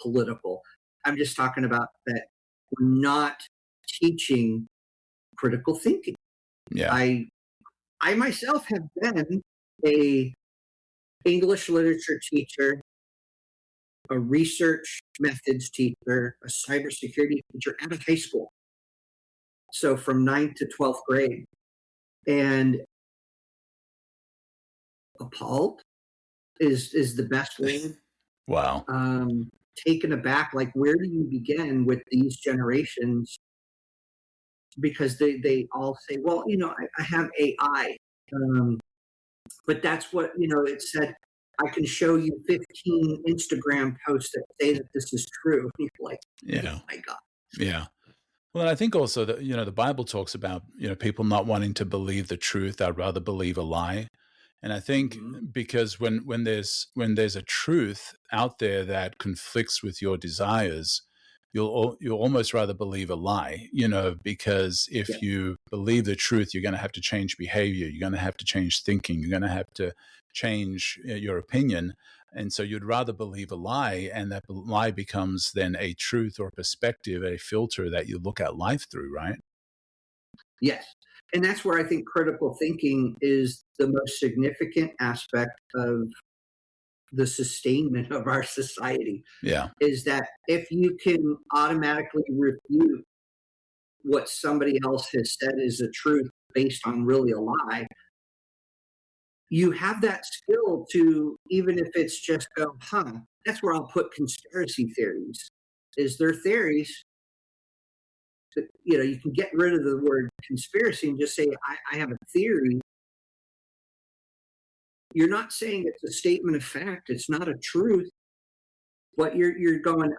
political. I'm just talking about that we're not teaching critical thinking. Yeah. I myself have been a English literature teacher, a research methods teacher, a cybersecurity teacher at a high school. So from 9th to 12th grade. And appalled is the best word. Wow. Taken aback, like where do you begin with these generations? Because they all say, well, I have AI. But that's what, it said, I can show you 15 Instagram posts that say that this is true. You're like, Yeah. oh my God. Yeah. Well, and I think also that, the Bible talks about, people not wanting to believe the truth. I'd rather believe a lie. And I think because when there's a truth out there that conflicts with your desires, you'll almost rather believe a lie, because if you believe the truth, you're going to have to change behavior. You're going to have to change thinking. You're going to have to change your opinion. And so you'd rather believe a lie, and that lie becomes then a truth or a perspective, a filter that you look at life through, right? Yes. And that's where I think critical thinking is the most significant aspect of the sustainment of our society. Yeah. Is that if you can automatically refute what somebody else has said is a truth based on really a lie, you have that skill to, even if it's just go, that's where I'll put conspiracy theories. Is there theories? You can get rid of the word conspiracy and just say, I have a theory. You're not saying it's a statement of fact. It's not a truth. But you're going,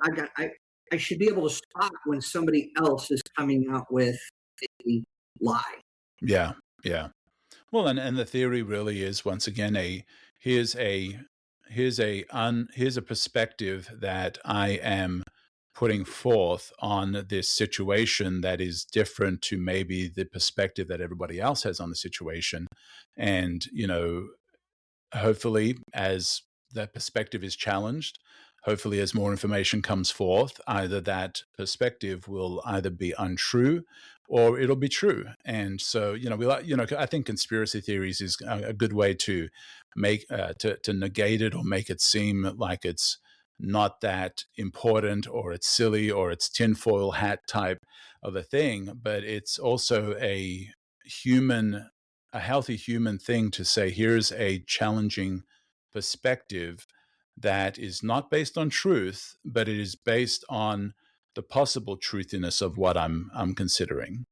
I should be able to spot when somebody else is coming out with a lie. Yeah. Yeah. Well, and the theory really is, once again, here's a perspective that I am putting forth on this situation that is different to maybe the perspective that everybody else has on the situation. And, hopefully as that perspective is challenged, hopefully as more information comes forth, either that perspective will either be untrue or it'll be true. And so, I think conspiracy theories is a good way to make to negate it or make it seem like it's not that important, or it's silly, or it's tinfoil hat type of a thing. But it's also a healthy human thing to say, here's a challenging perspective that is not based on truth, but it is based on the possible truthiness of what I'm considering.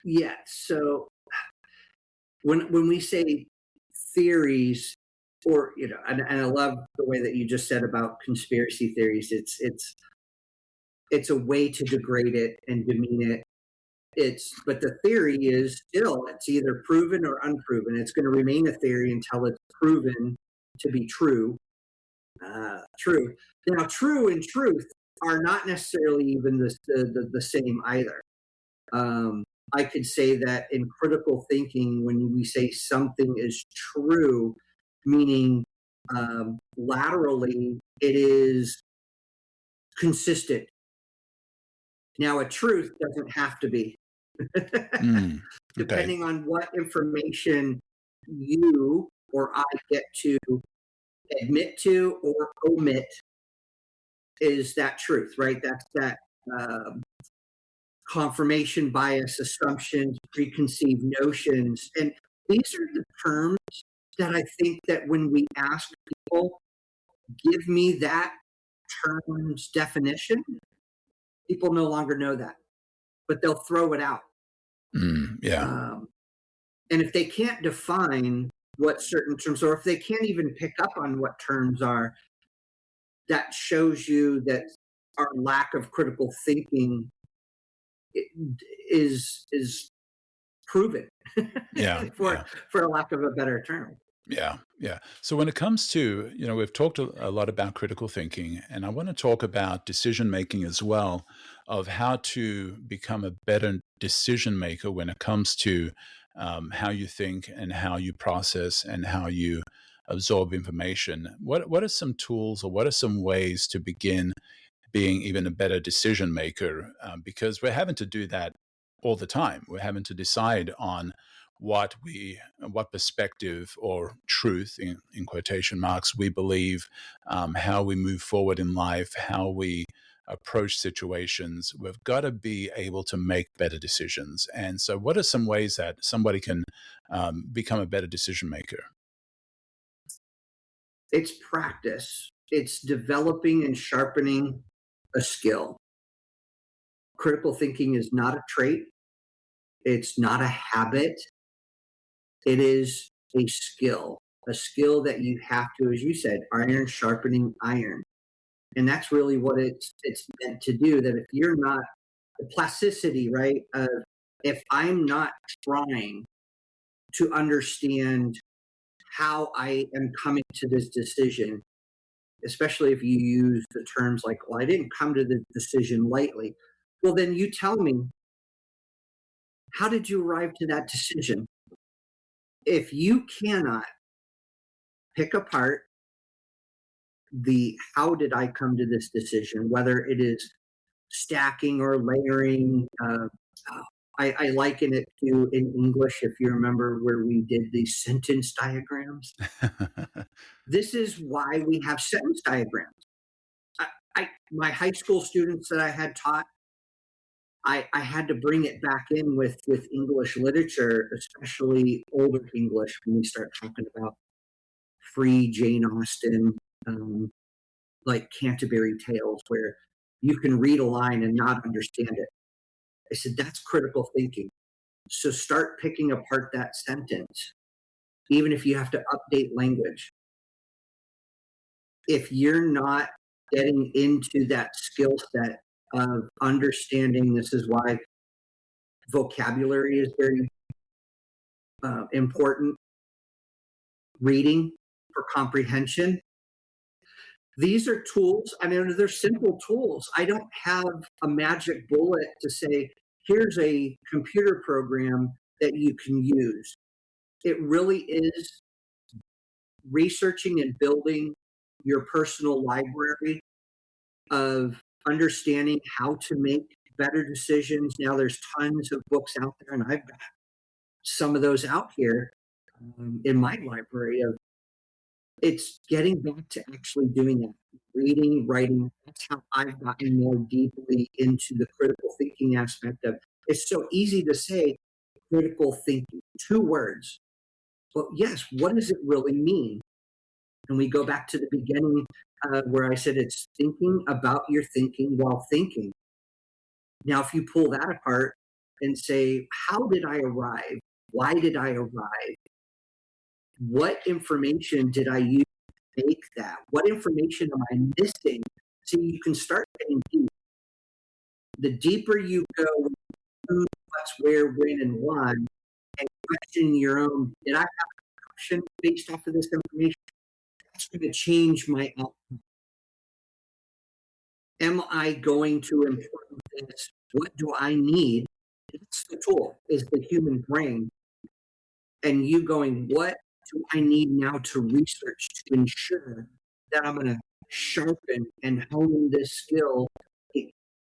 Yeah. So when we say theories, or and I love the way that you just said about conspiracy theories. It's a way to degrade it and demean it. But the theory is still, it's either proven or unproven. It's going to remain a theory until it's proven to be true. True. Now, true and truth are not necessarily even the same either. I could say that in critical thinking, when we say something is true, meaning laterally it is consistent. Now, a truth doesn't have to be. Okay. Depending on what information you or I get to admit to or omit, is that truth, right? That's that confirmation bias, assumptions, preconceived notions. And these are the terms that I think that when we ask people, give me that term's definition, people no longer know that, but they'll throw it out. Yeah. And if they can't define what certain terms, or if they can't even pick up on what terms are, that shows you that our lack of critical thinking is proven, Yeah. for a lack of a better term. Yeah. So when it comes to, we've talked a lot about critical thinking, and I want to talk about decision making as well, of how to become a better decision maker when it comes to how you think and how you process and how you absorb information. What are some tools, or what are some ways to begin being even a better decision maker? Because we're having to do that all the time. We're having to decide on what perspective or truth, in quotation marks, we believe, how we move forward in life, how we approach situations. We've got to be able to make better decisions. And so what are some ways that somebody can become a better decision maker? It's practice. It's developing and sharpening a skill. Critical thinking is not a trait. It's not a habit. It is a skill that you have to, as you said, iron sharpening iron. And that's really what it's meant to do. That if you're not, the plasticity, right? If I'm not trying to understand how I am coming to this decision, especially if you use the terms like, well, I didn't come to the decision lightly. Well, then you tell me, how did you arrive to that decision? If you cannot pick apart the how did I come to this decision, whether it is stacking or layering, I liken it to, in English, if you remember, where we did these sentence diagrams. This is why we have sentence diagrams. My high school students that I had taught, I had to bring it back in with English literature, especially older English, when we start talking about free Jane Austen, like Canterbury Tales, where you can read a line and not understand it. I said, that's critical thinking. So start picking apart that sentence, even if you have to update language. If you're not getting into that skill set of understanding, this is why vocabulary is very important. Reading for comprehension. These are tools. I mean, they're simple tools. I don't have a magic bullet to say, here's a computer program that you can use. It really is researching and building your personal library of understanding how to make better decisions. Now, there's tons of books out there, and I've got some of those out here in my library. It's getting back to actually doing that, reading, writing. That's how I've gotten more deeply into the critical thinking aspect of. It's so easy to say critical thinking, 2 words. But yes, what does it really mean? And we go back to the beginning where I said it's thinking about your thinking while thinking. Now, if you pull that apart and say, how did I arrive? Why did I arrive? What information did I use to make that? What information am I missing? So you can start getting deep. The deeper you go, who, what's, where, when, and why, and questioning your own, did I have a question based off of this information? That's going to change my outcome. Am I going to improve this? What do I need? That's the tool, is the human brain. And you going, what do I need now to research to ensure that I'm going to sharpen and hone this skill,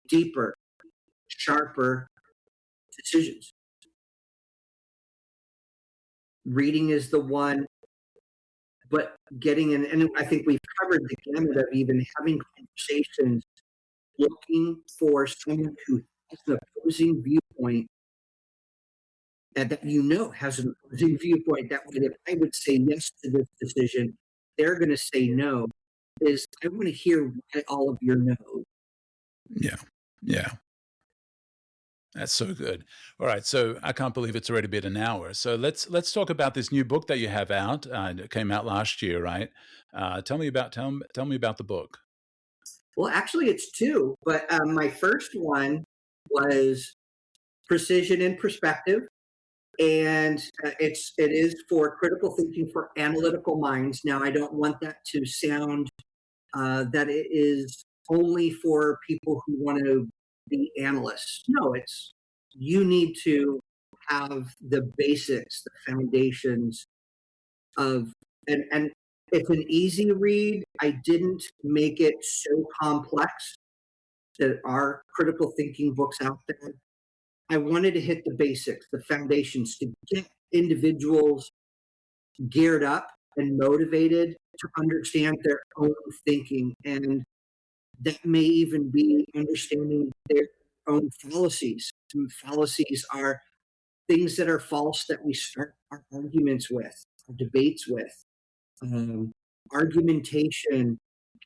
deeper, sharper decisions? Reading is the one, but getting in, and I think we've covered the gamut of even having conversations, looking for someone who has an opposing viewpoint, and that has an opposing viewpoint, that way, if I would say yes to this decision, they're going to say no, is I want to hear why all of your no's. Yeah. Yeah. That's so good. All right, so I can't believe it's already been an hour. So let's talk about this new book that you have out. It came out last year, right? Tell me about the book. Well, actually, it's two, but my first one was Precision and Perspective, and it is for critical thinking for analytical minds. Now, I don't want that to sound that it is only for people who want to be analysts. No, you need to have the basics, the foundations of, and it's an easy read. I didn't make it so complex. There are critical thinking books out there. I wanted to hit the basics, the foundations, to get individuals geared up and motivated to understand their own thinking. And that may even be understanding their own fallacies. Some fallacies are things that are false that we start our arguments with, our debates with. Argumentation,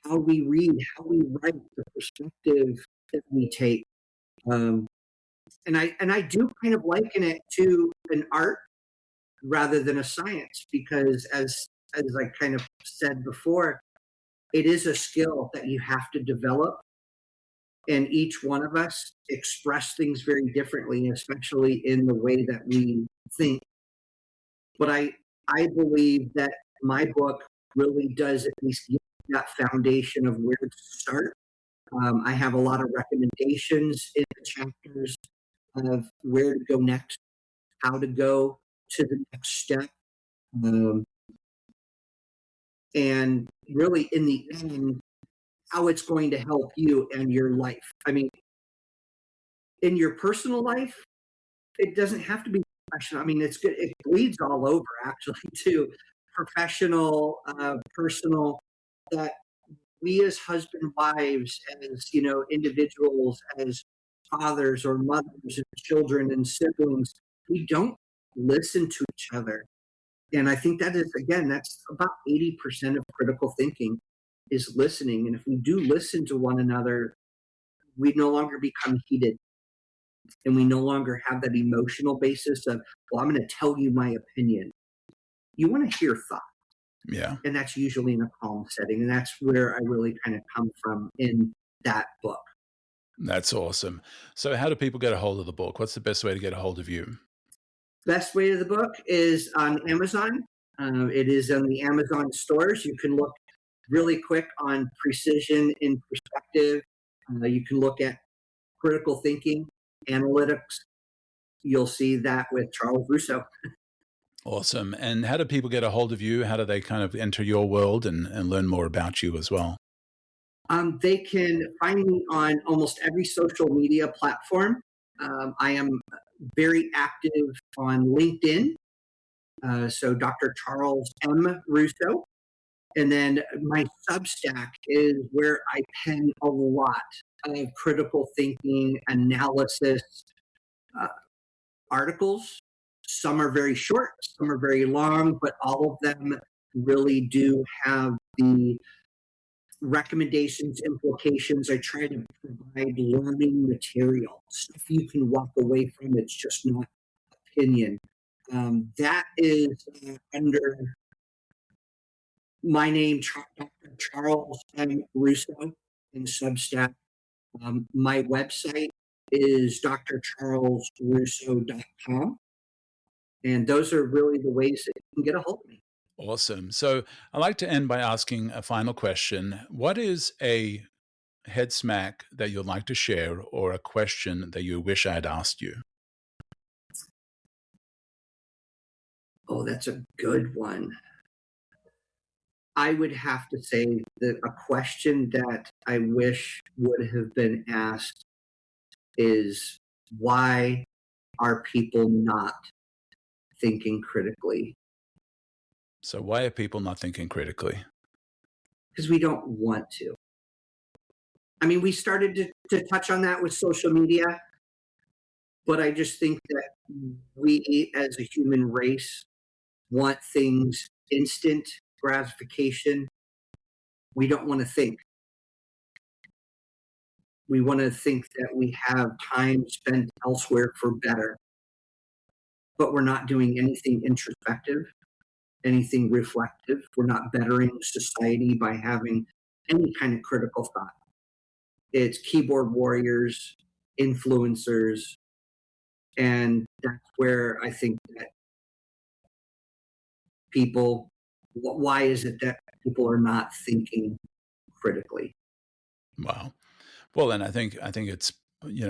how we read, how we write, the perspective that we take. And I do kind of liken it to an art rather than a science, because as I kind of said before, it is a skill that you have to develop, and each one of us express things very differently, especially in the way that we think. But I believe that my book really does at least give that foundation of where to start. I have a lot of recommendations in the chapters of where to go next, how to go to the next step. And really, in the end, how it's going to help you and your life. I mean, in your personal life, it doesn't have to be professional. I mean, it's good. It bleeds all over, actually, too. Professional, personal, that we as husband, wives, as, individuals, as fathers or mothers and children and siblings, we don't listen to each other. And I think that is, again, that's about 80% of critical thinking is listening. And if we do listen to one another, we no longer become heated, and we no longer have that emotional basis of, well, I'm going to tell you my opinion. You want to hear thought. Yeah. And that's usually in a calm setting. And that's where I really kind of come from in that book. That's awesome. So how do people get a hold of the book? What's the best way to get a hold of you? Best way to the book is on Amazon. It is on the Amazon stores. You can look really quick on Precision in Perspective. You can look at critical thinking, analytics. You'll see that with Charles Russo. Awesome. And how do people get a hold of you? How do they kind of enter your world and learn more about you as well? They can find me on almost every social media platform. I am very active on LinkedIn. So Dr. Charles M. Russo. And then my Substack is where I pen a lot of critical thinking analysis articles. Some are very short, some are very long, but all of them really do have the recommendations, implications. I try to provide learning material, stuff you can walk away from. It's just not opinion. That is under my name, Dr. Charles M. Russo, in Substack. My website is drcharlesrusso.com. And those are really the ways that you can get a hold of me. Awesome. So I like to end by asking a final question. What is a head smack that you'd like to share, or a question that you wish I had asked you? Oh, that's a good one. I would have to say that a question that I wish would have been asked is, why are people not thinking critically? So why are people not thinking critically? Because we don't want to. I mean, we started to touch on that with social media. But I just think that we as a human race want things instant gratification. We don't want to think. We want to think that we have time spent elsewhere for better, but we're not doing anything introspective, anything reflective. We're not bettering society by having any kind of critical thought. It's keyboard warriors, influencers, and that's where I think that people, why is it that people are not thinking critically? Wow. Well, and I think it's,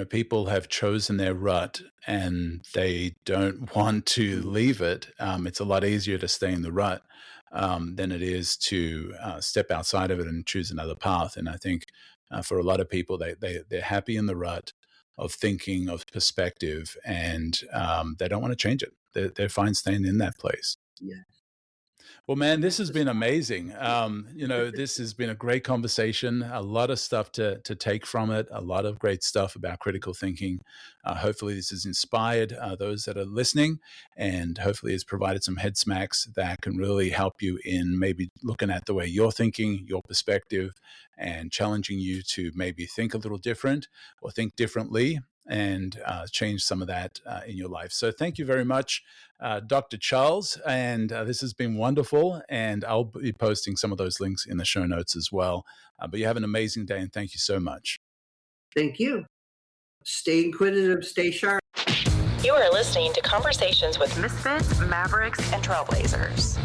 people have chosen their rut and they don't want to leave it. It's a lot easier to stay in the rut than it is to step outside of it and choose another path. And I think for a lot of people, they're happy in the rut of thinking, of perspective, and they don't want to change it. They're fine staying in that place. Yeah. Well, man, this has been amazing. This has been a great conversation, a lot of stuff to take from it, a lot of great stuff about critical thinking. Hopefully this has inspired those that are listening, and hopefully has provided some head smacks that can really help you in maybe looking at the way you're thinking, your perspective, and challenging you to maybe think a little different or think differently and change some of that in your life. So thank you very much, Dr. Charles. And this has been wonderful. And I'll be posting some of those links in the show notes as well. But you have an amazing day, and thank you so much. Thank you. Stay inquisitive, stay sharp. You are listening to Conversations with Misfits, Mavericks, and Trailblazers.